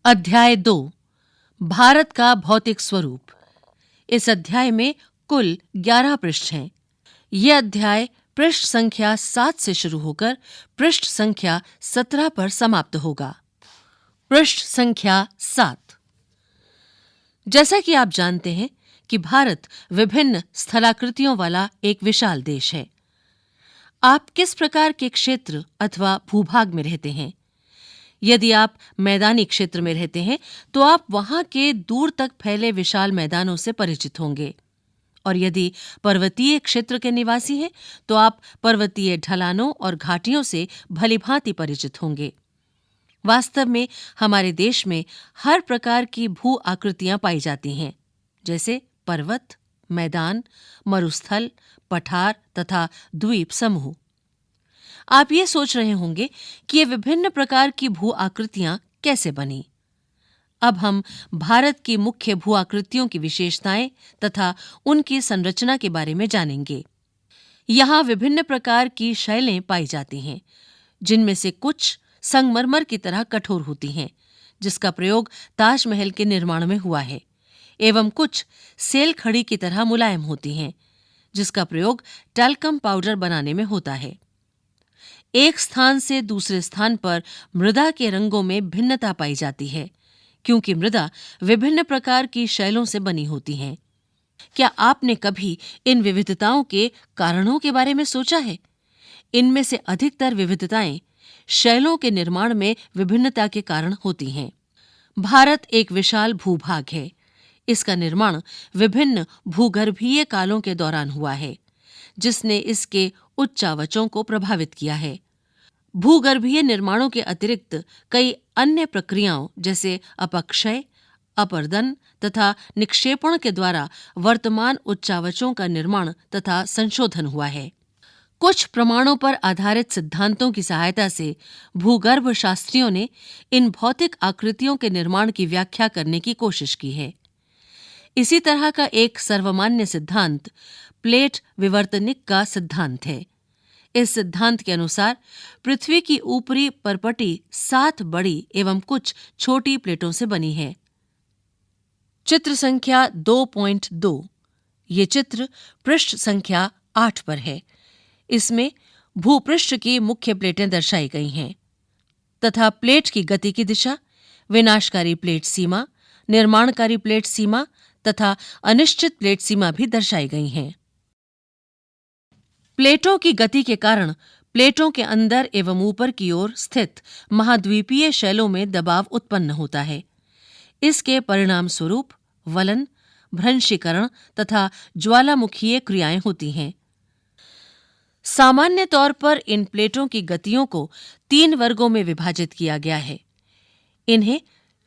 अध्याय 2 भारत का भौतिक स्वरूप। इस अध्याय में कुल 11 पृष्ठ हैं। यह अध्याय पृष्ठ संख्या 7 से शुरू होकर पृष्ठ संख्या 17 पर समाप्त होगा। पृष्ठ संख्या 7। जैसा कि आप जानते हैं कि भारत विभिन्न स्थलाकृतियों वाला एक विशाल देश है। आप किस प्रकार के क्षेत्र अथवा भूभाग में रहते हैं? यदि आप मैदानी क्षेत्र में रहते हैं तो आप वहां के दूर तक फैले विशाल मैदानों से परिचित होंगे, और यदि पर्वतीय क्षेत्र के निवासी हैं तो आप पर्वतीय ढलानों और घाटियों से भलीभांति परिचित होंगे। वास्तव में हमारे देश में हर प्रकार की भू आकृतियां पाई जाती हैं, जैसे पर्वत, मैदान, मरुस्थल, पठार तथा द्वीप समूह। आप ये सोच रहे होंगे कि ये विभिन्न प्रकार की भू आकृतियां कैसे बनी। अब हम भारत की मुख्य भू आकृतियों की विशेषताएं तथा उनकी संरचना के बारे में जानेंगे। यहाँ विभिन्न प्रकार की शैलें पाई जाती हैं, जिनमें से कुछ संगमरमर की तरह कठोर होती हैं, जिसका प्रयोग ताजमहल के निर्माण में हुआ है, एवं कुछ सेल खड़ी की तरह मुलायम होती हैं, जिसका प्रयोग टैल्कम पाउडर बनाने में होता है। एक स्थान से दूसरे स्थान पर मृदा के रंगों में भिन्नता पाई जाती है, क्योंकि मृदा विभिन्न प्रकार की शैलों से बनी होती हैं। क्या आपने कभी इन विविधताओं के कारणों के बारे में सोचा है? इनमें से अधिकतर विविधताएं शैलों के निर्माण में विभिन्नता के कारण होती हैं। भारत एक विशाल भूभाग है। इसका निर्माण विभिन्न भूगर्भीय कालों के दौरान हुआ है, जिसने इसके उच्चावचों को प्रभावित किया है। भूगर्भीय निर्माणों के अतिरिक्त कई अन्य प्रक्रियाओं जैसे अपक्षय, अपर्दन तथा निक्षेपण के द्वारा वर्तमान उच्चावचों का निर्माण तथा संशोधन हुआ है। कुछ प्रमाणों पर आधारित सिद्धांतों की सहायता से भूगर्भ शास्त्रियों ने इन भौतिक आकृतियों के निर्माण की व्याख्या करने की कोशिश की है। इसी तरह का एक सर्वमान्य सिद्धांत प्लेट विवर्तनिक का सिद्धांत है। इस सिद्धांत के अनुसार पृथ्वी की ऊपरी परपटी 7 बड़ी एवं कुछ छोटी प्लेटों से बनी है। चित्र संख्या 2.2। ये चित्र पृष्ठ संख्या 8 पर है। इसमें भूपृष्ठ की मुख्य प्लेटें दर्शाई गई हैं तथा प्लेट की गति की दिशा, विनाशकारी प्लेट सीमा, निर्माणकारी प्लेट सीमा तथा अनिश्चित प्लेट सीमा भी दर्शाई गई हैं। प्लेटों की गति के कारण प्लेटों के अंदर एवं ऊपर की ओर स्थित महाद्वीपीय शैलों में दबाव उत्पन्न होता है। इसके परिणाम स्वरूप वलन, भ्रंशीकरण तथा ज्वालामुखीय क्रियाएं होती हैं। सामान्य तौर पर इन प्लेटों की गतियों को 3 वर्गों में विभाजित किया गया है। इन्हें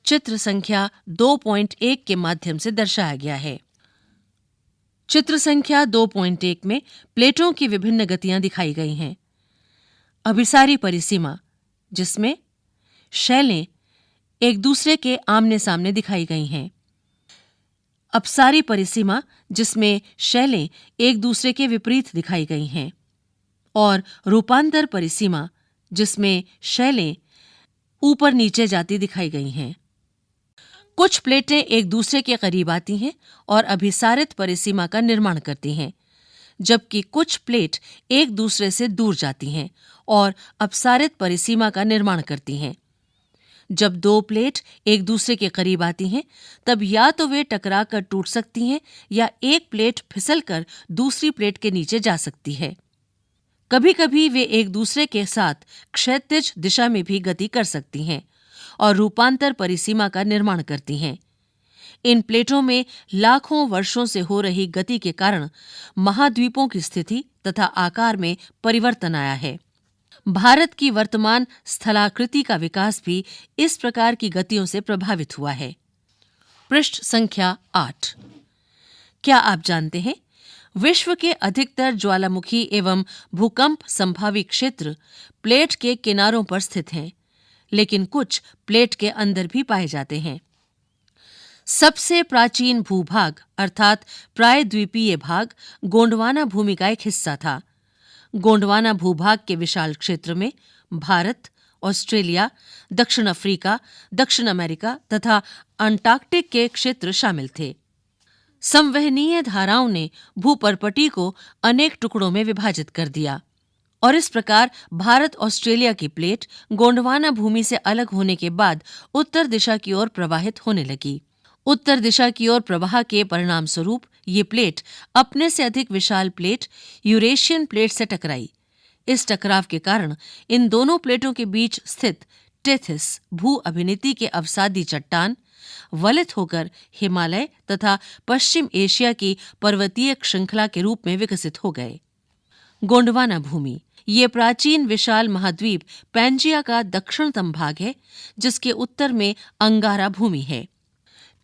चित्र संख्या 2.1 के माध्यम से दर्शाया गया है। चित्र संख्या 2.1 में प्लेटों की विभिन्न गतियां दिखाई गई हैं। अभिसारी परिसीमा, जिसमें शैलें एक दूसरे के आमने सामने दिखाई गई हैं। अपसारी परिसीमा, जिसमें शैलें एक दूसरे के विपरीत दिखाई गई हैं। और रूपांतर परिसीमा, जिसमें शैलें ऊपर नीचे जाती दिखाई गई हैं। कुछ प्लेटें एक दूसरे के करीब आती हैं और अभिसारित परिसीमा का निर्माण करती हैं, जबकि कुछ प्लेट एक दूसरे से दूर जाती हैं और अपसारित परिसीमा का निर्माण करती हैं। जब 2 प्लेट एक दूसरे के करीब आती हैं, तब या तो वे टकराकर टूट सकती हैं या एक प्लेट फिसलकर दूसरी प्लेट के नीचे जा सकती है। कभी-कभी वे एक दूसरे के साथ क्षैतिज दिशा में भी गति कर सकती हैं और रूपांतर परिसीमा का निर्माण करती हैं। इन प्लेटों में लाखों वर्षों से हो रही गति के कारण महाद्वीपों की स्थिति तथा आकार में परिवर्तन आया है। भारत की वर्तमान स्थलाकृति का विकास भी इस प्रकार की गतियों से प्रभावित हुआ है। पृष्ठ संख्या 8। क्या आप जानते हैं, विश्व के अधिकतर ज्वालामुखी एवं भूकंप संभावी क्षेत्र प्लेट के किनारों पर स्थित हैं, लेकिन कुछ प्लेट के अंदर भी पाए जाते हैं। सबसे प्राचीन भूभाग अर्थात प्रायद्वीपीय भाग गोंडवाना भूमि का एक हिस्सा था। गोंडवाना भूभाग के विशाल क्षेत्र में भारत, ऑस्ट्रेलिया, दक्षिण अफ्रीका, दक्षिण अमेरिका तथा अंटार्कटिक के क्षेत्र शामिल थे। संवहनीय धाराओं ने भूपर्पटी को अनेक टुकड़ों में विभाजित कर दिया और इस प्रकार भारत ऑस्ट्रेलिया की प्लेट गोंडवाना भूमि से अलग होने के बाद उत्तर दिशा की ओर प्रवाहित होने लगी। उत्तर दिशा की ओर प्रवाह के परिणाम स्वरूप ये प्लेट अपने से अधिक विशाल प्लेट यूरेशियन प्लेट से टकराई। इस टकराव के कारण इन दोनों प्लेटों के बीच स्थित टेथिस भू अभिनीति के अवसादी चट्टान वलित होकर हिमालय तथा पश्चिम एशिया की पर्वतीय श्रृंखला के रूप में विकसित हो गए। गोंडवाना भूमि ये प्राचीन विशाल महाद्वीप पैंजिया का दक्षिणतम भाग है, जिसके उत्तर में अंगारा भूमि है।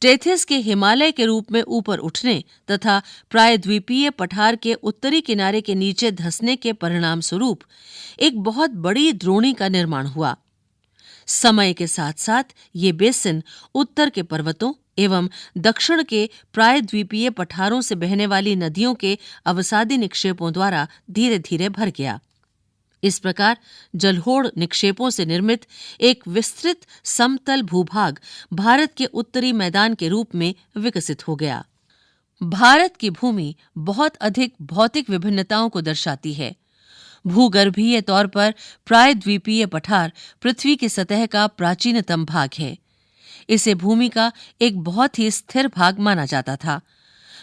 टेथिस के हिमालय के रूप में ऊपर उठने तथा प्रायद्वीपीय पठार के उत्तरी किनारे के नीचे धंसने के परिणाम स्वरूप एक बहुत बड़ी द्रोणी का निर्माण हुआ। समय के साथ साथ ये बेसिन उत्तर के पर्वतों एवं दक्षिण के प्रायद्वीपीय पठारों से बहने वाली नदियों के अवसादी निक्षेपों द्वारा धीरे धीरे भर गया। इस प्रकार जलहोड़ निक्षेपों से निर्मित एक विस्तृत समतल भूभाग भारत के उत्तरी मैदान के रूप में विकसित हो गया। भारत की भूमि बहुत अधिक भौतिक विभिन्नताओं को दर्शाती है। भूगर्भीय तौर पर प्रायद्वीपीय पठार पृथ्वी की सतह का प्राचीनतम भाग है। इसे भूमि का एक बहुत ही स्थिर भाग माना जाता था,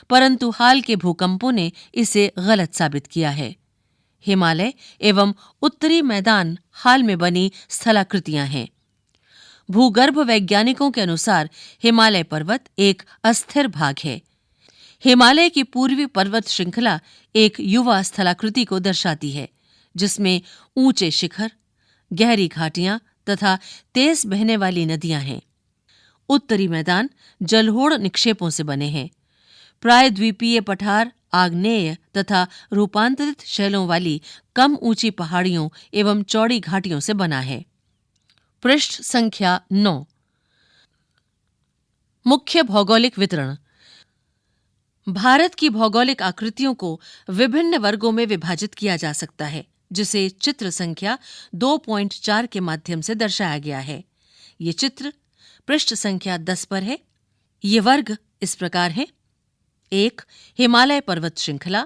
परंतु हाल के भूकंपों ने इसे गलत साबित किया है। हिमालय एवं उत्तरी मैदान हाल में बनी स्थलाकृतियां हैं। भूगर्भ वैज्ञानिकों के अनुसार हिमालय पर्वत एक अस्थिर भाग है। हिमालय की पूर्वी पर्वत श्रृंखला एक युवा स्थलाकृति को दर्शाती है, जिसमें ऊंचे शिखर, गहरी घाटियां तथा तेज बहने वाली नदियां हैं। उत्तरी मैदान जलहोड़ निक्षेपों से बने हैं। प्रायद्वीपीय पठार आग्नेय तथा रूपांतरित शैलों वाली कम ऊंची पहाड़ियों एवं चौड़ी घाटियों से बना है। पृष्ठ संख्या 9। मुख्य भौगोलिक वितरण। भारत की भौगोलिक आकृतियों को विभिन्न वर्गों में विभाजित किया जा सकता है, जिसे चित्र संख्या 2.4 के माध्यम से दर्शाया गया है। ये चित्र पृष्ठ संख्या 10 पर है। ये वर्ग इस प्रकार हैं: 1. हिमालय पर्वत श्रृंखला,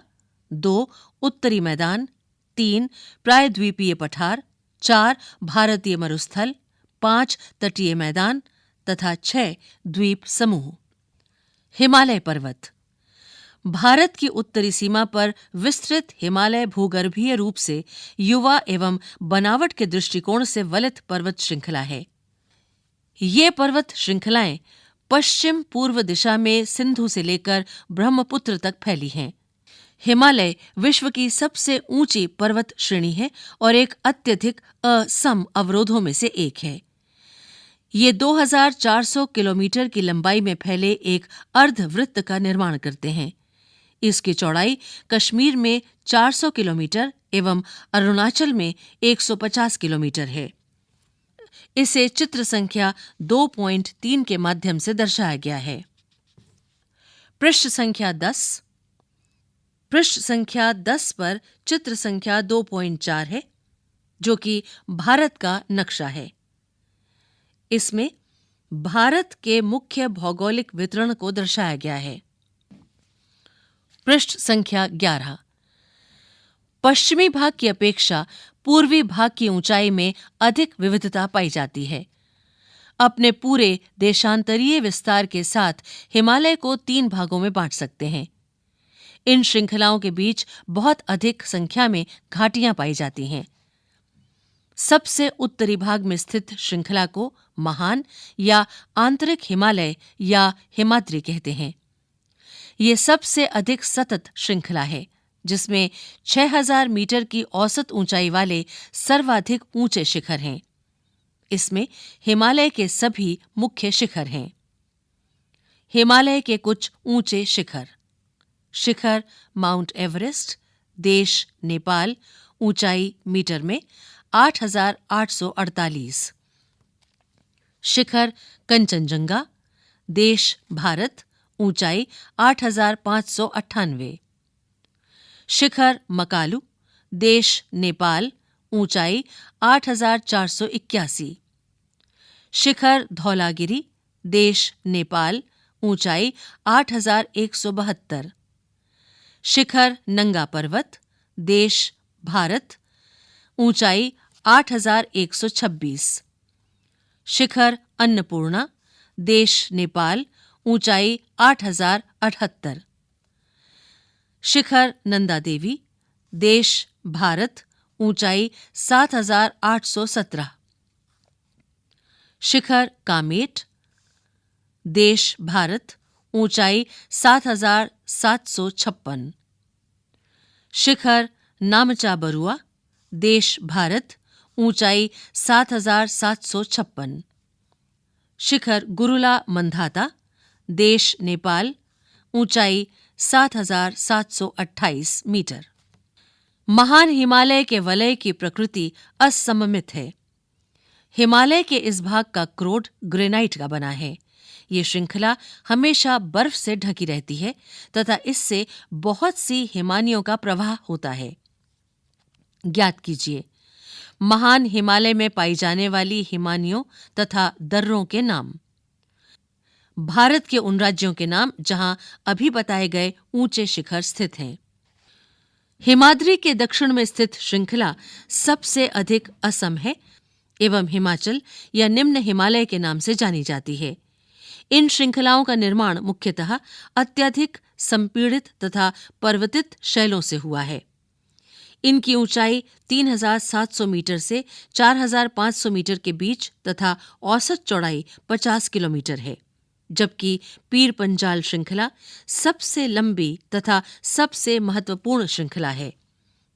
2. उत्तरी मैदान, 3. प्रायद्वीपीय पठार, 4. भारतीय मरुस्थल, 5. तटीय मैदान तथा 6. द्वीप समूह। हिमालय पर्वत भारत की उत्तरी सीमा पर विस्तृत हिमालय भूगर्भीय रूप से युवा एवं बनावट के दृष्टिकोण से वलित पर्वत श्रृंखला है। ये पर्वत श्रृंखलाएं पश्चिम पूर्व दिशा में सिंधु से लेकर ब्रह्मपुत्र तक फैली हैं। हिमालय विश्व की सबसे ऊंची पर्वत श्रेणी है और एक अत्यधिक असम अवरोधों में से एक है। ये 2400 किलोमीटर की लंबाई में फैले एक अर्धवृत्त का निर्माण करते हैं। इसकी चौड़ाई कश्मीर में 400 किलोमीटर एवं अरुणाचल में 150 किलोमीटर है। इसे चित्र संख्या 2.3 के माध्यम से दर्शाया गया है। पृष्ठ संख्या 10। पृष्ठ संख्या 10 पर चित्र संख्या 2.4 है, जो कि भारत का नक्शा है। इसमें भारत के मुख्य भौगोलिक वितरण को दर्शाया गया है। पृष्ठ संख्या 11। पश्चिमी भाग की अपेक्षा पूर्वी भाग की ऊंचाई में अधिक विविधता पाई जाती है। अपने पूरे देशांतरीय विस्तार के साथ हिमालय को 3 भागों में बांट सकते हैं। इन श्रृंखलाओं के बीच बहुत अधिक संख्या में घाटियां पाई जाती हैं। सबसे उत्तरी भाग में स्थित श्रृंखला को महान या आंतरिक हिमालय या हिमाद्री कहते हैं। ये सबसे अधिक सतत श्रृंखला है, जिसमें 6000 मीटर की औसत ऊंचाई वाले सर्वाधिक ऊंचे शिखर हैं। इसमें हिमालय के सभी मुख्य शिखर हैं। हिमालय के कुछ ऊंचे शिखर: शिखर माउंट एवरेस्ट, देश नेपाल, ऊंचाई मीटर में 8848। शिखर कंचनजंगा, देश भारत, ऊंचाई 8,598। शिखर मकालू, देश नेपाल, ऊंचाई 8,481। शिखर धौलागिरी, देश नेपाल, ऊंचाई 8,172। शिखर नंगा पर्वत, देश भारत, ऊंचाई 8,126। शिखर अन्नपूर्णा, देश नेपाल, ऊंचाई 8,078। शिखर नंदा देवी, देश भारत, ऊंचाई 7,817। शिखर कामेट, देश भारत, ऊंचाई 7,756। शिखर नामचा बरुआ, देश भारत, ऊंचाई 7,756। शिखर गुरुला मंधाता, देश नेपाल, ऊंचाई 7,728 मीटर। महान हिमालय के वलय की प्रकृति असममित है। हिमालय के इस भाग का क्रोड ग्रेनाइट का बना है। ये श्रृंखला हमेशा बर्फ से ढकी रहती है तथा इससे बहुत सी हिमानियों का प्रवाह होता है। ज्ञात कीजिए महान हिमालय में पाई जाने वाली हिमानियों तथा दर्रों के नाम। भारत के उन राज्यों के नाम जहां अभी बताए गए ऊंचे शिखर स्थित हैं। हिमाद्री के दक्षिण में स्थित श्रृंखला सबसे अधिक असम है एवं हिमाचल या निम्न हिमालय के नाम से जानी जाती है। इन श्रृंखलाओं का निर्माण मुख्यतः अत्यधिक संपीड़ित तथा पर्वतित शैलों से हुआ है। इनकी ऊंचाई 3,700 मीटर से 4,500 मीटर के बीच तथा औसत चौड़ाई 50 किलोमीटर है, जबकि पीर पंजाल श्रृंखला सबसे लंबी तथा सबसे महत्वपूर्ण श्रृंखला है।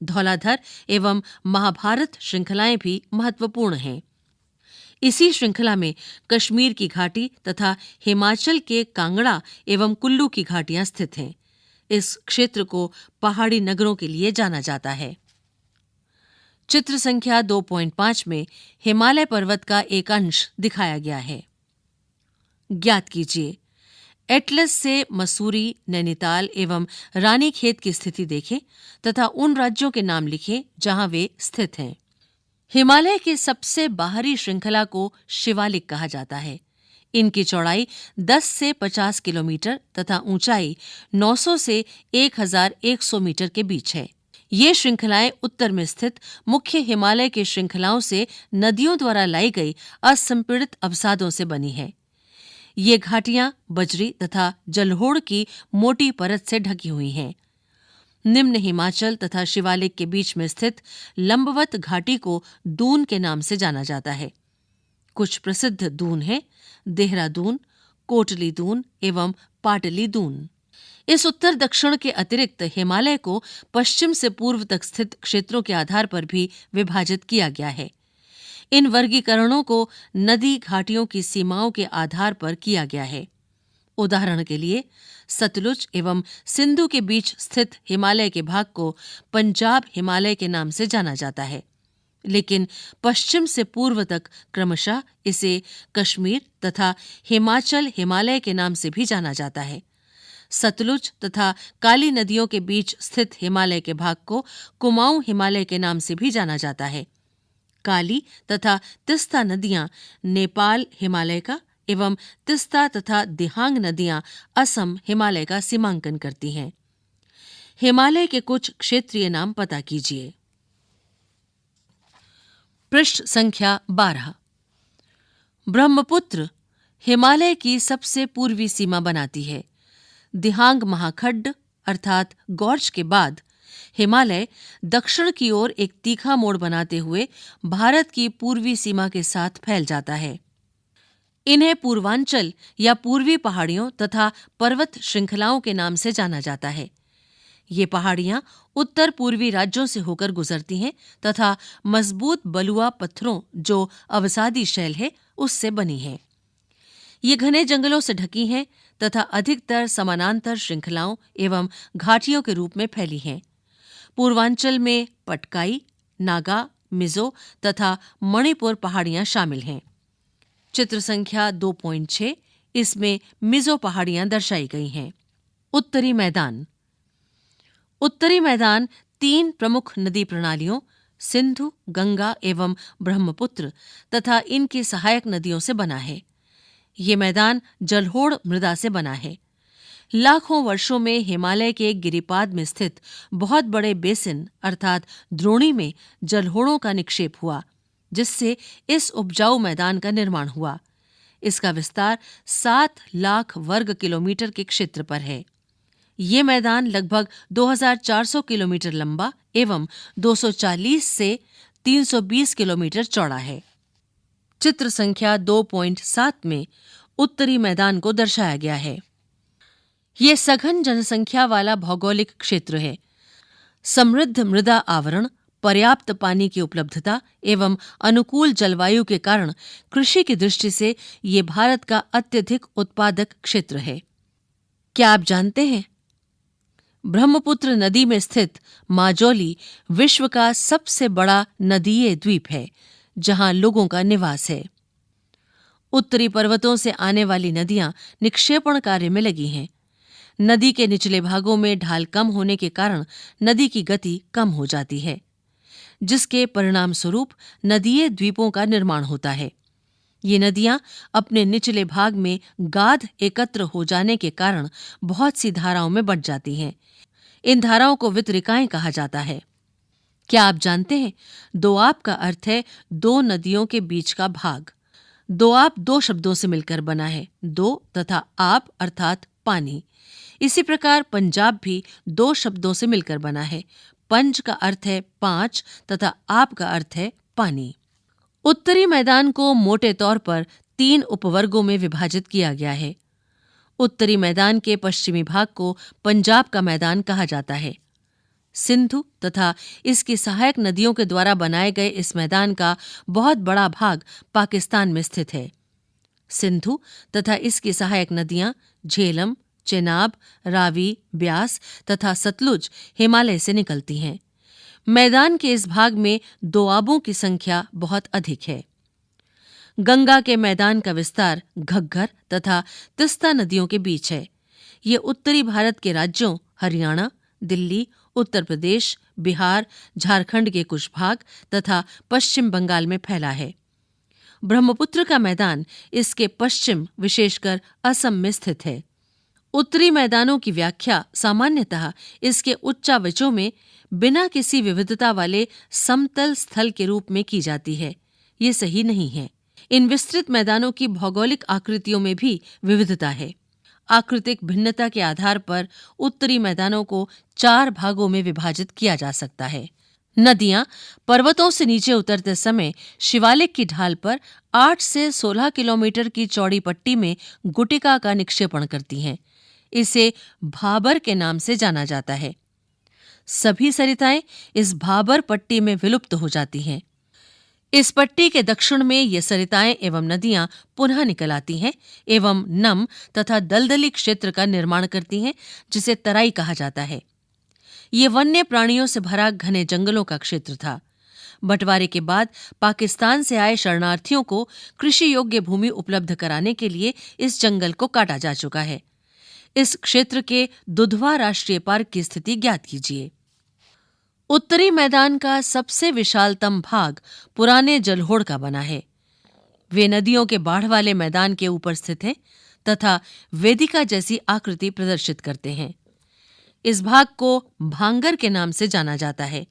धौलाधर एवं महाभारत श्रृंखलाएं भी महत्वपूर्ण हैं। इसी श्रृंखला में कश्मीर की घाटी तथा हिमाचल के कांगड़ा एवं कुल्लू की घाटियां स्थित हैं। इस क्षेत्र को पहाड़ी नगरों के लिए जाना जाता है। चित्र संख्या 2.5 में हिमालय पर्वत का एक अंश दिखाया गया है। ज्ञात कीजिए एटलस से मसूरी, नैनीताल एवं रानीखेत की स्थिति देखें तथा उन राज्यों के नाम लिखें जहां वे स्थित हैं। हिमालय के सबसे बाहरी श्रृंखला को शिवालिक कहा जाता है। इनकी चौड़ाई 10 से 50 किलोमीटर तथा ऊंचाई 900 से 1,100 मीटर के बीच है। ये श्रृंखलाएं उत्तर में स्थित मुख्य हिमालय की श्रृंखलाओं से नदियों द्वारा लाई गई असंपीड़ित अवसादों से बनी है। ये घाटियां बजरी तथा जलोढ़ की मोटी परत से ढकी हुई हैं। निम्न हिमाचल तथा शिवालिक के बीच में स्थित लंबवत घाटी को दून के नाम से जाना जाता है। कुछ प्रसिद्ध दून हैं देहरादून, कोटली दून एवं पाटली दून। इस उत्तर दक्षिण के अतिरिक्त हिमालय को पश्चिम से पूर्व तक स्थित क्षेत्रों के आधार पर भी विभाजित किया गया है। इन वर्गीकरणों को नदी घाटियों की सीमाओं के आधार पर किया गया है। उदाहरण के लिए सतलुज एवं सिंधु के बीच स्थित हिमालय के भाग को पंजाब हिमालय के नाम से जाना जाता है, लेकिन पश्चिम से पूर्व तक क्रमशः इसे कश्मीर तथा हिमाचल हिमालय के नाम से भी जाना जाता है। सतलुज तथा काली नदियों के बीच स्थित हिमालय के भाग को कुमाऊं हिमालय के नाम से भी जाना जाता है। काली तथा तिस्ता नदियां नेपाल हिमालय का एवं तिस्ता तथा दिहांग नदियां असम हिमालय का सीमांकन करती हैं। हिमालय के कुछ क्षेत्रीय नाम पता कीजिए। पृष्ठ संख्या 12। ब्रह्मपुत्र हिमालय की सबसे पूर्वी सीमा बनाती है। दिहांग महाखड्ड अर्थात गॉर्ज के बाद हिमालय दक्षिण की ओर एक तीखा मोड़ बनाते हुए भारत की पूर्वी सीमा के साथ फैल जाता है। इन्हें पूर्वांचल या पूर्वी पहाड़ियों तथा पर्वत श्रृंखलाओं के नाम से जाना जाता है। ये पहाड़ियां उत्तर पूर्वी राज्यों से होकर गुजरती हैं तथा मजबूत बलुआ पत्थरों जो अवसादी शैल है उससे बनी हैं। ये घने जंगलों से ढकी हैं तथा अधिकतर समानांतर श्रृंखलाओं एवं घाटियों के रूप में फैली हैं। पूर्वांचल में पटकाई, नागा, मिजो तथा मणिपुर पहाड़ियां शामिल हैं। चित्र संख्या 2.6 इसमें मिजो पहाड़ियां दर्शाई गई हैं। उत्तरी मैदान। उत्तरी मैदान 3 प्रमुख नदी प्रणालियों सिंधु, गंगा एवं ब्रह्मपुत्र तथा इनकी सहायक नदियों से बना है। ये मैदान जलोढ़ मृदा से बना है। लाखों वर्षों में हिमालय के गिरिपाद में स्थित बहुत बड़े बेसिन अर्थात द्रोणी में जलोढ़ों का निक्षेप हुआ, जिससे इस उपजाऊ मैदान का निर्माण हुआ। इसका विस्तार 7 लाख वर्ग किलोमीटर के क्षेत्र पर है। ये मैदान लगभग 2400 किलोमीटर लंबा एवं 240 से 320 किलोमीटर चौड़ा है। चित्र संख्या 2.7 में उत्तरी मैदान को दर्शाया गया है। ये सघन जनसंख्या वाला भौगोलिक क्षेत्र है। समृद्ध मृदा आवरण, पर्याप्त पानी की उपलब्धता एवं अनुकूल जलवायु के कारण कृषि की दृष्टि से ये भारत का अत्यधिक उत्पादक क्षेत्र है। क्या आप जानते हैं, ब्रह्मपुत्र नदी में स्थित माजौली विश्व का सबसे बड़ा नदीय द्वीप है, जहां लोगों का निवास है। उत्तरी पर्वतों से आने वाली नदियां निक्षेपण कार्य में लगी हैं। नदी के निचले भागों में ढाल कम होने के कारण नदी की गति कम हो जाती है, जिसके परिणाम स्वरूप नदीय द्वीपों का निर्माण होता है। ये नदियां अपने निचले भाग में गाद एकत्र हो जाने के कारण बहुत सी धाराओं में बंट जाती हैं। इन धाराओं को वितरिकाएं कहा जाता है। क्या आप जानते हैं, दोआब का अर्थ है 2 नदियों के बीच का भाग। दोआब 2 शब्दों से मिलकर बना है, दो तथा आब अर्थात पानी। इसी प्रकार पंजाब भी 2 शब्दों से मिलकर बना है। पंज का अर्थ है 5 तथा आब का अर्थ है पानी। उत्तरी मैदान को मोटे तौर पर 3 उपवर्गों में विभाजित किया गया है। उत्तरी मैदान के पश्चिमी भाग को पंजाब का मैदान कहा जाता है। सिंधु तथा इसकी सहायक नदियों के द्वारा बनाए गए इस मैदान का बहुत बड़ा भाग पाकिस्तान में स्थित है। सिंधु तथा इसकी सहायक नदियां झेलम, चेनाब, रावी, ब्यास तथा सतलुज हिमालय से निकलती हैं। मैदान के इस भाग में दोआबों की संख्या बहुत अधिक है। गंगा के मैदान का विस्तार घग्गर तथा तिस्ता नदियों के बीच है। ये उत्तरी भारत के राज्यों हरियाणा, दिल्ली, उत्तर प्रदेश, बिहार, झारखंड के कुछ भाग तथा पश्चिम बंगाल में फैला है। ब्रह्मपुत्र का मैदान इसके पश्चिम विशेषकर असम में स्थित है। उत्तरी मैदानों की व्याख्या सामान्यतः इसके उच्चावचों में बिना किसी विविधता वाले समतल स्थल के रूप में की जाती है। ये सही नहीं है। इन विस्तृत मैदानों की भौगोलिक आकृतियों में भी विविधता है। आकृतिक भिन्नता के आधार पर उत्तरी मैदानों को 4 भागों में विभाजित किया जा सकता है। नदियां पर्वतों से नीचे उतरते समय शिवालिक की ढाल पर 8 से 16 किलोमीटर की चौड़ी पट्टी में गुटिका का निक्षेपण करती हैं। इसे भाबर के नाम से जाना जाता है। सभी सरिताएं इस भाबर पट्टी में विलुप्त हो जाती हैं। इस पट्टी के दक्षिण में ये सरिताएं एवं नदियां पुनः निकल आती हैं एवं नम तथा दलदली क्षेत्र का निर्माण करती हैं, जिसे तराई कहा जाता है। ये वन्य प्राणियों से भरा घने जंगलों का क्षेत्र था। बंटवारे के बाद पाकिस्तान से आए शरणार्थियों को कृषि योग्य भूमि उपलब्ध कराने के लिए इस जंगल को काटा जा चुका है। इस क्षेत्र के दुधवा राष्ट्रीय पार्क की स्थिति ज्ञात कीजिए। उत्तरी मैदान का सबसे विशालतम भाग पुराने जलोढ़ का बना है। वे नदियों के बाढ़ वाले मैदान के ऊपर स्थित हैं तथा वेदिका जैसी आकृति प्रदर्शित करते हैं। इस भाग को भांगर के नाम से जाना जाता है।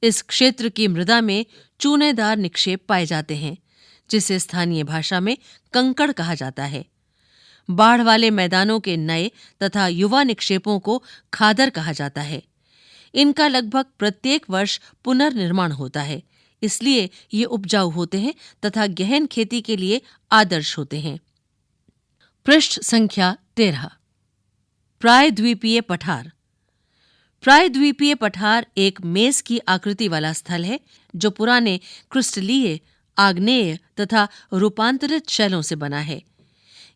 इस क्षेत्र की मृदा में चूनेदार निक्षेप पाए जाते हैं, जिसे स्थानीय भाषा में कंकड़ कहा जाता है। बाढ़ वाले मैदानों के नए तथा युवा निक्षेपों को खादर कहा जाता है। इनका लगभग प्रत्येक वर्ष पुनर्निर्माण होता है, इसलिए ये उपजाऊ होते हैं तथा गहन खेती के लिए आदर्श होते हैं। पृष्ठ संख्या 13। प्रायद्वीपीय पठार। प्रायद्वीपीय पठार एक मेज की आकृति वाला स्थल है, जो पुराने क्रिस्टलीय, आग्नेय तथा रूपांतरित शैलों से बना है।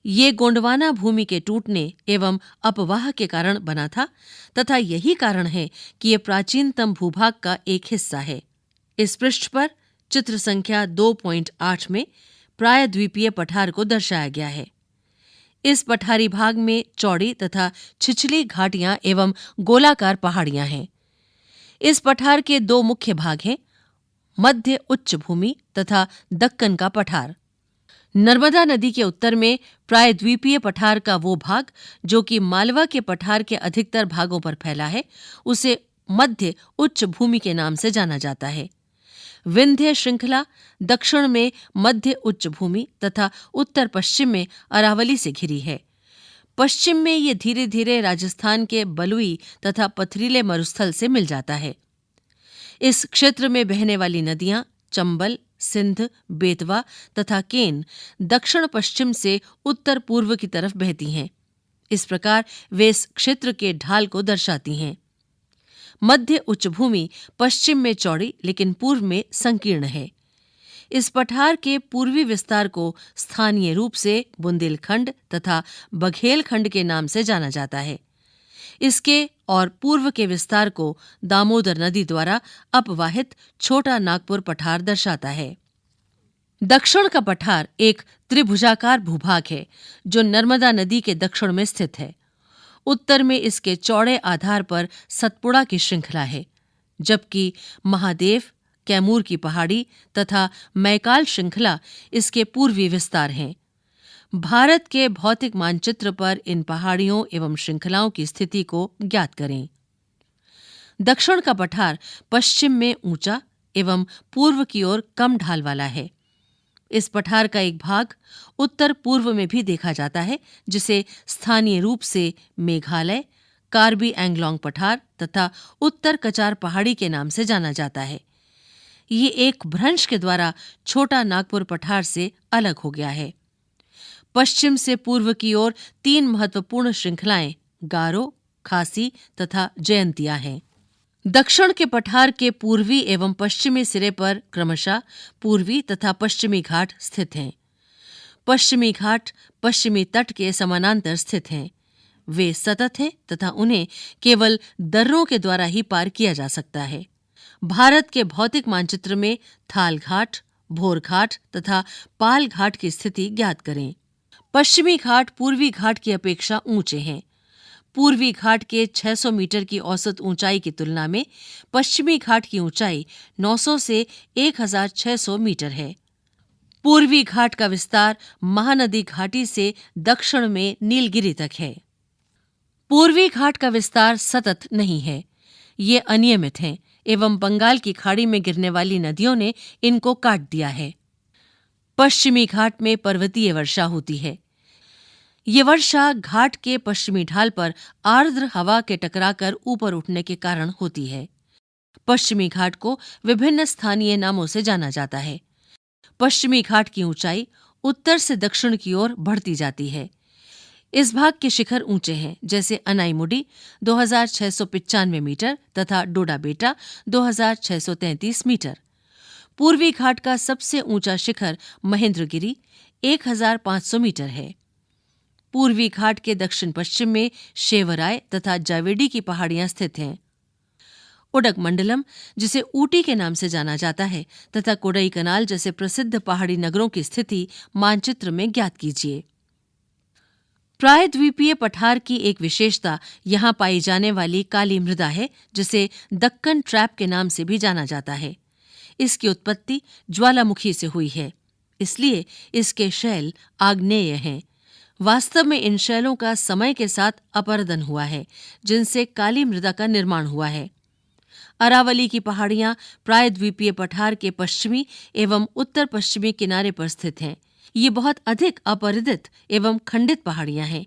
ये गोंडवाना भूमि के टूटने एवं अपवाह के कारण बना था तथा यही कारण है कि यह प्राचीनतम भूभाग का एक हिस्सा है। इस पृष्ठ पर चित्र संख्या 2.8 में प्रायद्वीपीय पठार को दर्शाया गया है। इस पठारी भाग में चौड़ी तथा छिछली घाटियां एवं गोलाकार पहाड़ियां हैं। इस पठार के दो मुख्य भाग हैं, मध्य उच्च भूमि तथा दक्कन का पठार। नर्मदा नदी के उत्तर में प्रायद्वीपीय पठार का वो भाग जो कि मालवा के पठार के अधिकतर भागों पर फैला है, उसे मध्य उच्च भूमि के नाम से जाना जाता है। विंध्य श्रृंखला दक्षिण में मध्य उच्च भूमि तथा उत्तर पश्चिम में अरावली से घिरी है। पश्चिम में ये धीरे धीरे राजस्थान के बलुई तथा पथरीले मरुस्थल से मिल जाता है। इस क्षेत्र में बहने वाली नदियां चंबल, सिंध, बेतवा तथा केन दक्षिण पश्चिम से उत्तर पूर्व की तरफ बहती हैं। इस प्रकार वे इस क्षेत्र के ढाल को दर्शाती हैं। मध्य उच्च भूमि पश्चिम में चौड़ी लेकिन पूर्व में संकीर्ण है। इस पठार के पूर्वी विस्तार को स्थानीय रूप से बुंदेलखंड तथा बघेलखंड के नाम से जाना जाता है। इसके और पूर्व के विस्तार को दामोदर नदी द्वारा अपवाहित छोटा नागपुर पठार दर्शाता है। दक्षिण का पठार एक त्रिभुजाकार भूभाग है जो नर्मदा नदी के दक्षिण में स्थित है। उत्तर में इसके चौड़े आधार पर सतपुड़ा की श्रृंखला है, जबकि महादेव, कैमूर की पहाड़ी तथा मैकाल श्रृंखला इसके पूर्वी विस्तार हैं। भारत के भौतिक मानचित्र पर इन पहाड़ियों एवं श्रृंखलाओं की स्थिति को ज्ञात करें। दक्षिण का पठार पश्चिम में ऊंचा एवं पूर्व की ओर कम ढाल वाला है। इस पठार का एक भाग उत्तर पूर्व में भी देखा जाता है, जिसे स्थानीय रूप से मेघालय, कार्बी एंगलोंग पठार तथा उत्तर कचार पहाड़ी के नाम से जाना जाता है। ये एक भ्रंश के द्वारा छोटा नागपुर पठार से अलग हो गया है। पश्चिम से पूर्व की ओर तीन महत्वपूर्ण श्रृंखलाएं गारो, खासी तथा जयंतिया हैं। दक्षिण के पठार के पूर्वी एवं पश्चिमी सिरे पर क्रमशः पूर्वी तथा पश्चिमी घाट स्थित हैं। पश्चिमी घाट पश्चिमी तट के समानांतर स्थित हैं। वे सतत हैं तथा उन्हें केवल दर्रों के द्वारा ही पार किया जा सकता है। भारत के भौतिक मानचित्र में थाल घाट, भोर घाट तथा पाल घाट की स्थिति ज्ञात करें। पश्चिमी घाट पूर्वी घाट की अपेक्षा ऊंचे हैं। पूर्वी घाट के 600 मीटर की औसत ऊंचाई की तुलना में पश्चिमी घाट की ऊंचाई 900 से 1600 मीटर है। पूर्वी घाट का विस्तार महानदी घाटी से दक्षिण में नीलगिरी तक है। पूर्वी घाट का विस्तार सतत नहीं है, ये अनियमित हैं एवं बंगाल की खाड़ी में गिरने वाली नदियों ने इनको काट दिया है। पश्चिमी घाट में पर्वतीय वर्षा होती है। ये वर्षा घाट के पश्चिमी ढाल पर आर्द्र हवा के टकराकर ऊपर उठने के कारण होती है। पश्चिमी घाट को विभिन्न स्थानीय नामों से जाना जाता है। पश्चिमी घाट की ऊंचाई उत्तर से दक्षिण की ओर बढ़ती जाती है। इस भाग के शिखर ऊंचे हैं, जैसे अनाईमुडी 2695 मीटर तथा डोडा बेटा 2633 मीटर। पूर्वी घाट का सबसे ऊंचा शिखर महेंद्रगिरी 1500 मीटर है। पूर्वी घाट के दक्षिण पश्चिम में शेवराय तथा जावेडी की पहाड़ियां स्थित हैं। उडगमंडलम, जिसे ऊटी के नाम से जाना जाता है, तथा कोडई कनाल जैसे प्रसिद्ध पहाड़ी नगरों की स्थिति मानचित्र में ज्ञात कीजिए। प्रायद्वीपीय पठार की एक विशेषता यहाँ पाई जाने वाली काली मृदा है, जिसे दक्कन ट्रैप के नाम से भी जाना जाता है। इसकी उत्पत्ति ज्वालामुखी से हुई है, इसलिए इसके शैल आग्नेय हैं। वास्तव में इन शैलों का समय के साथ अपरदन हुआ है, जिनसे काली मृदा का निर्माण हुआ है। अरावली की पहाड़ियां प्रायद्वीपीय पठार के पश्चिमी एवं उत्तर पश्चिमी किनारे पर स्थित हैं। ये बहुत अधिक अपरिदित एवं खंडित पहाड़ियां हैं।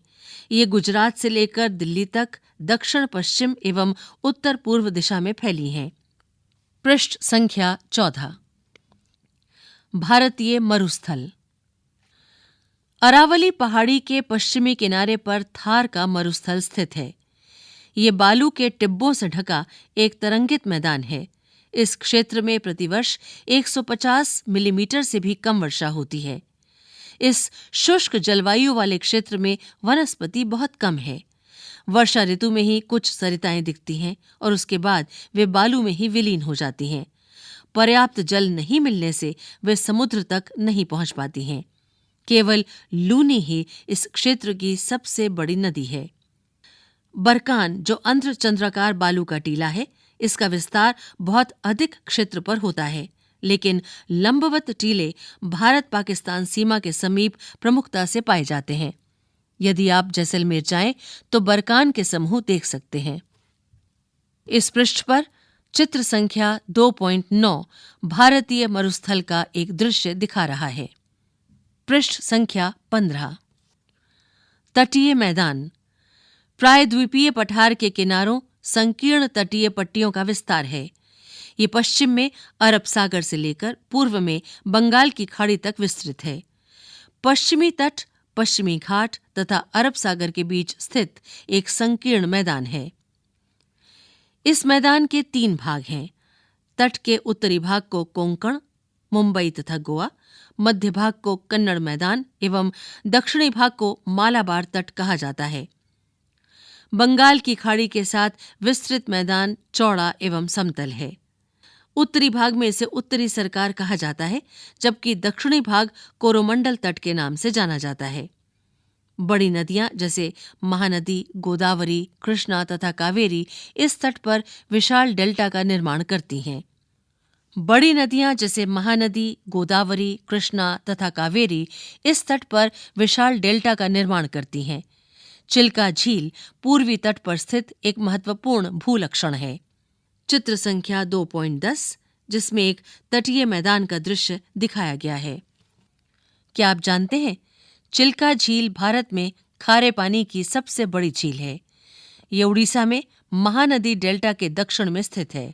ये गुजरात से लेकर दिल्ली तक दक्षिण पश्चिम एवं उत्तर पूर्व दिशा में फैली हैं। पृष्ठ संख्या 14। भारतीय मरुस्थल। अरावली पहाड़ी के पश्चिमी किनारे पर थार का मरुस्थल स्थित है। ये बालू के टिब्बों से ढका एक तरंगित मैदान है। इस क्षेत्र में प्रतिवर्ष 150 मिलीमीटर से भी कम वर्षा होती है। इस शुष्क जलवायु वाले क्षेत्र में वनस्पति बहुत कम है। वर्षा ऋतु में ही कुछ सरिताएं दिखती हैं और उसके बाद वे बालू में ही विलीन हो जाती हैं। पर्याप्त जल नहीं मिलने से वे समुद्र तक नहीं पहुंच पाती हैं। केवल लूनी ही इस क्षेत्र की सबसे बड़ी नदी है। बरकान, जो अर्धचंद्राकार बालू का टीला है, इसका विस्तार बहुत अधिक क्षेत्र पर होता है, लेकिन लंबवत टीले भारत पाकिस्तान सीमा के समीप प्रमुखता से पाए जाते हैं। यदि आप जैसलमेर जाएं तो बरकान के समूह देख सकते हैं। इस पृष्ठ पर चित्र संख्या 2.9 भारतीय मरुस्थल का एक दृश्य दिखा रहा है। पृष्ठ संख्या 15 तटीय मैदान। प्रायद्वीपीय पठार के किनारों संकीर्ण तटीय पट्टियों का विस्तार है। ये पश्चिम में अरब सागर से लेकर पूर्व में बंगाल की खाड़ी तक विस्तृत है। पश्चिमी तट, पश्चिमी घाट तथा अरब सागर के बीच स्थित एक संकीर्ण मैदान है। इस मैदान के 3 भाग हैं। तट के उत्तरी भाग को कोंकण, मुंबई तथा गोवा, मध्य भाग को कन्नड़ मैदान एवं दक्षिणी भाग को मालाबार तट कहा जाता है। बंगाल की खाड़ी के साथ विस्तृत मैदान चौड़ा एवं समतल है। उत्तरी भाग में इसे उत्तरी सरकार कहा जाता है, जबकि दक्षिणी भाग कोरोमंडल तट के नाम से जाना जाता है। बड़ी नदियां जैसे महानदी, गोदावरी, कृष्णा तथा कावेरी इस तट पर विशाल डेल्टा का निर्माण करती हैं। बड़ी नदियां जैसे महानदी, गोदावरी, कृष्णा तथा कावेरी इस तट पर विशाल डेल्टा का निर्माण करती हैं। चिल्का झील पूर्वी तट पर स्थित एक महत्वपूर्ण भूलक्षण है। चित्र संख्या 2.10, जिसमें एक तटीय मैदान का दृश्य दिखाया गया है। क्या आप जानते हैं, चिल्का झील भारत में खारे पानी की सबसे बड़ी झील है। ये उड़ीसा में महानदी डेल्टा के दक्षिण में स्थित है।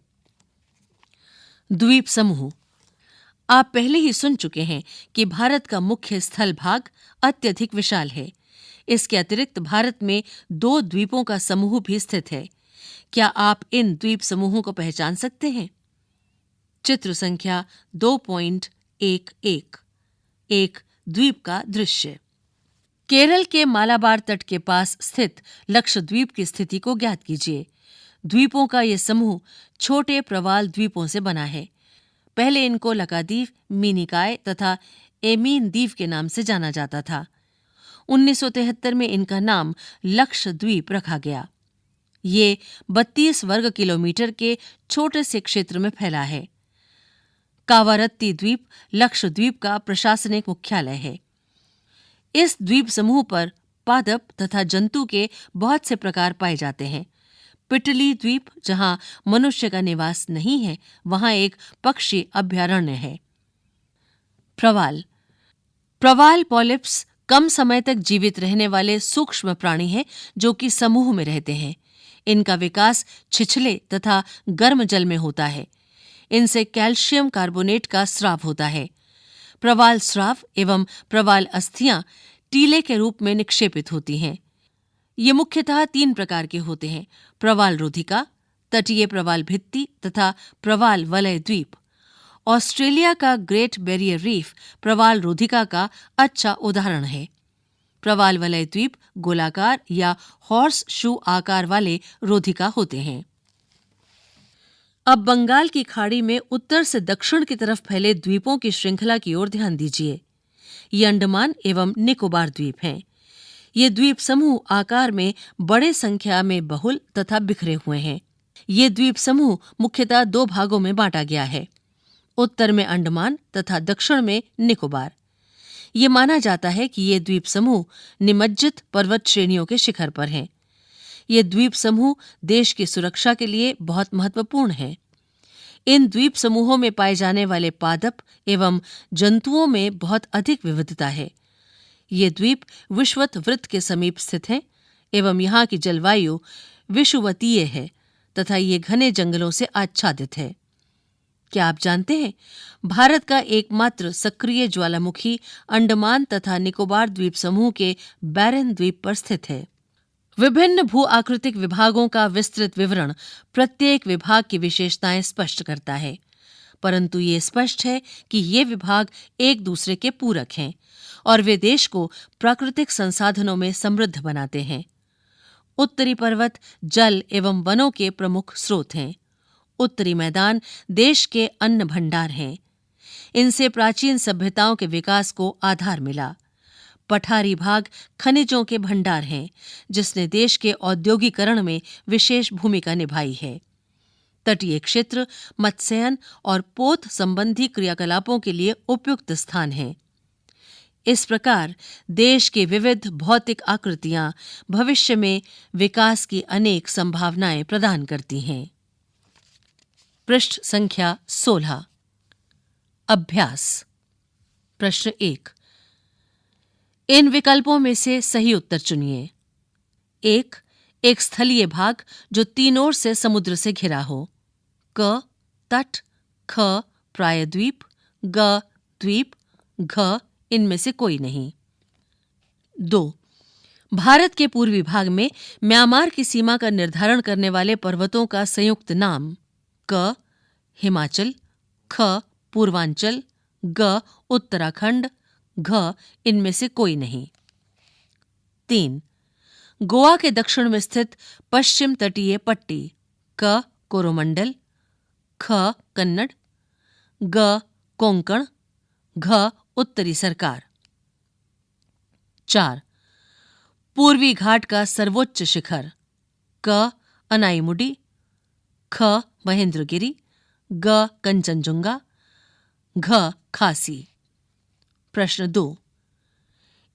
द्वीप समूह। आप पहले ही सुन चुके हैं कि भारत का मुख्य स्थल भाग अत्यधिक विशाल है। इसके अतिरिक्त भारत में 2 द्वीपों का समूह भी स्थित है। क्या आप इन द्वीप समूहों को पहचान सकते हैं? चित्र संख्या 2.11 एक द्वीप का दृश्य। केरल के मालाबार तट के पास स्थित लक्षद्वीप की स्थिति को ज्ञात कीजिए। द्वीपों का यह समूह छोटे प्रवाल द्वीपों से बना है। पहले इनको लकादीप, मिनिकाय तथा एमीन द्वीप के नाम से जाना जाता था। 1973 में इनका नाम लक्षद्वीप रखा गया। ये 32 वर्ग किलोमीटर के छोटे से क्षेत्र में फैला है। कावारत्ती द्वीप लक्षद्वीप का प्रशासनिक मुख्यालय है। इस द्वीप समूह पर पादप तथा जंतु के बहुत से प्रकार पाए जाते हैं। पिटली द्वीप, जहां मनुष्य का निवास नहीं है, वहां एक पक्षी अभयारण्य है। प्रवाल। प्रवाल पॉलिप्स कम समय तक जीवित रहने वाले सूक्ष्म प्राणी हैं जो कि समूह में रहते हैं। इनका विकास छिछले तथा गर्म जल में होता है। इनसे कैल्शियम कार्बोनेट का स्राव होता है। प्रवाल स्राव एवं प्रवाल अस्थियां टीले के रूप में निक्षेपित होती हैं। ये मुख्यतः 3 प्रकार के होते हैं: प्रवाल रोधिका, तटीय प्रवाल भित्ति तथा प्रवाल वलय द्वीप। ऑस्ट्रेलिया का ग्रेट बैरियर रीफ प्रवाल रोधिका का अच्छा उदाहरण है। प्रवाल वलय द्वीप गोलाकार या हॉर्स शू आकार वाले रोधिका होते हैं। अब बंगाल की खाड़ी में उत्तर से दक्षिण की तरफ फैले द्वीपों की श्रृंखला की ओर ध्यान दीजिए। ये अंडमान एवं निकोबार द्वीप हैं। ये द्वीप समूह आकार में बड़े संख्या में बहुल तथा बिखरे हुए हैं। ये द्वीप समूह मुख्यतः 2 भागों में बांटा गया है, उत्तर में अंडमान तथा दक्षिण में निकोबार। ये माना जाता है कि ये द्वीप समूह निमज्जित पर्वत श्रेणियों के शिखर पर हैं। ये द्वीप समूह देश की सुरक्षा के लिए बहुत महत्वपूर्ण हैं। इन द्वीप समूहों में पाए जाने वाले पादप एवं जंतुओं में बहुत अधिक विविधता है। ये द्वीप विषुवत वृत्त के समीप स्थित हैं एवं यहाँ की जलवायु विषुवतीय है तथा ये घने जंगलों से आच्छादित है। क्या आप जानते हैं, भारत का एकमात्र सक्रिय ज्वालामुखी अंडमान तथा निकोबार द्वीप समूह के बैरन द्वीप पर स्थित है। विभिन्न भू आकृतिक विभागों का विस्तृत विवरण प्रत्येक विभाग की विशेषताएं स्पष्ट करता है, परंतु ये स्पष्ट है कि ये विभाग एक दूसरे के पूरक हैं और वे देश को प्राकृतिक संसाधनों में समृद्ध बनाते हैं। उत्तरी पर्वत जल एवं वनों के प्रमुख स्रोत हैं। उत्तरी मैदान देश के अन्न भंडार हैं। इनसे प्राचीन सभ्यताओं के विकास को आधार मिला। पठारी भाग खनिजों के भंडार हैं, जिसने देश के औद्योगिकरण में विशेष भूमिका निभाई है। तटीय क्षेत्र मत्स्यन और पोत संबंधी क्रियाकलापों के लिए उपयुक्त स्थान हैं। इस प्रकार देश के विविध भौतिक आकृतियां भविष्य में विकास की अनेक संभावनाएं प्रदान करती हैं। पृष्ठ संख्या 16। अभ्यास। प्रश्न 1। इन विकल्पों में से सही उत्तर चुनिए। 1. एक स्थलीय भाग जो तीन ओर से समुद्र से घिरा हो। क. तट। ख. प्रायद्वीप। ग. द्वीप। घ. इनमें से कोई नहीं। 2. भारत के पूर्वी भाग में म्यांमार की सीमा का निर्धारण करने वाले पर्वतों का संयुक्त नाम। क. हिमाचल। ख. पूर्वांचल। ग. उत्तराखंड। घ. इनमें से कोई नहीं। 3. गोवा के दक्षिण में स्थित पश्चिम तटीय पट्टी। क. कोरोमंडल। ख. कन्नड़। ग. कोंकण। घ. उत्तरी सरकार। 4. पूर्वी घाट का सर्वोच्च शिखर। क. अनाईमुडी। ख. महेंद्रगिरी। ग. कंचनजुंगा। घ. खासी। प्रश्न 2।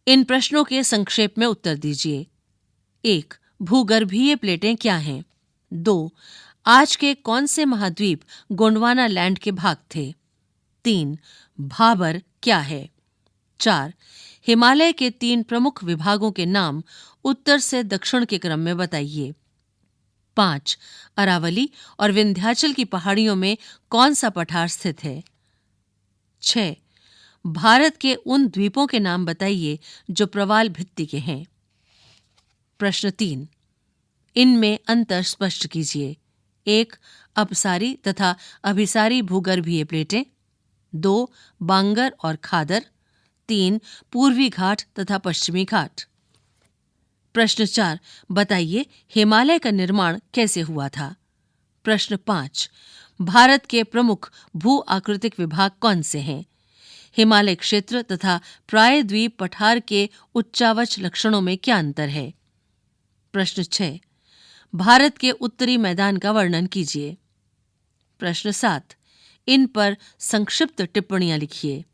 इन प्रश्नों के संक्षेप में उत्तर दीजिए। 1. भूगर्भीय प्लेटें क्या हैं? 2. आज के कौन से महाद्वीप गोंडवाना लैंड के भाग थे? 3. भाबर क्या है? 4. हिमालय के 3 प्रमुख विभागों के नाम उत्तर से दक्षिण के क्रम में बताइए। 5. अरावली और विंध्याचल की पहाड़ियों में कौन सा पठार स्थित है? 6. भारत के उन द्वीपों के नाम बताइए जो प्रवाल भित्ति के हैं। प्रश्न 3। इनमें अंतर स्पष्ट कीजिए। 1. अपसारी तथा अभिसारी भूगर्भीय प्लेटें। 2. बांगर और खादर। 3. पूर्वी घाट तथा पश्चिमी घाट। प्रश्न 4। बताइए हिमालय का निर्माण कैसे हुआ था? प्रश्न 5। भारत के प्रमुख भू आकृतिक विभाग कौन से हैं? हिमालय क्षेत्र तथा प्रायद्वीप पठार के उच्चावच लक्षणों में क्या अंतर है? प्रश्न 6। भारत के उत्तरी मैदान का वर्णन कीजिए। प्रश्न 7। इन पर संक्षिप्त टिप्पणियां लिखिए।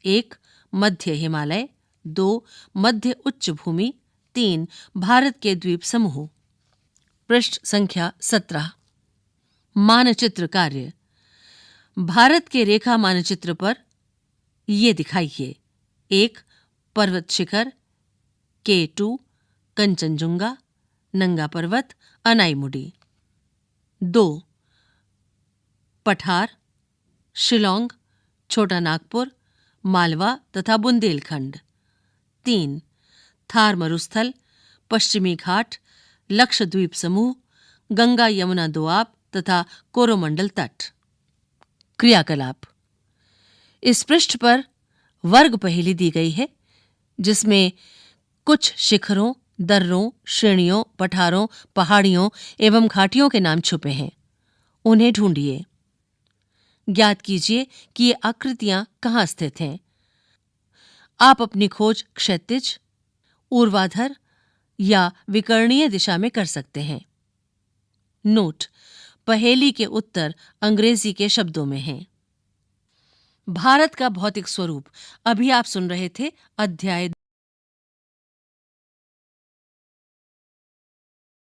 1. मध्य हिमालय। 2. मध्य उच्च भूमि। 3. भारत के द्वीप समूह। पृष्ठ संख्या 17। मानचित्र कार्य। भारत के रेखा मानचित्र पर ये दिखाइए। 1. पर्वत शिखर K2, कंचनजुंगा, नंगा पर्वत, अनाईमुडी। 2. पठार शिलोंग, छोटा नागपुर, मालवा तथा बुंदेलखंड। 3. थार मरुस्थल, पश्चिमी घाट, लक्षद्वीप समूह, गंगा यमुना दोआब तथा कोरोमंडल तट। क्रियाकलाप। इस पृष्ठ पर वर्ग पहेली दी गई है, जिसमें कुछ शिखरों, दर्रों, श्रेणियों, पठारों, पहाड़ियों एवं घाटियों के नाम छुपे हैं। उन्हें ढूंढिए। ज्ञात कीजिए कि ये आकृतियां कहाँ स्थित हैं। आप अपनी खोज क्षैतिज, ऊर्ध्वाधर या विकर्णीय दिशा में कर सकते हैं। नोट: पहेली के उत्तर अंग्रेजी के शब्दों में हैं। भारत का भौतिक स्वरूप। अभी आप सुन रहे थे अध्याय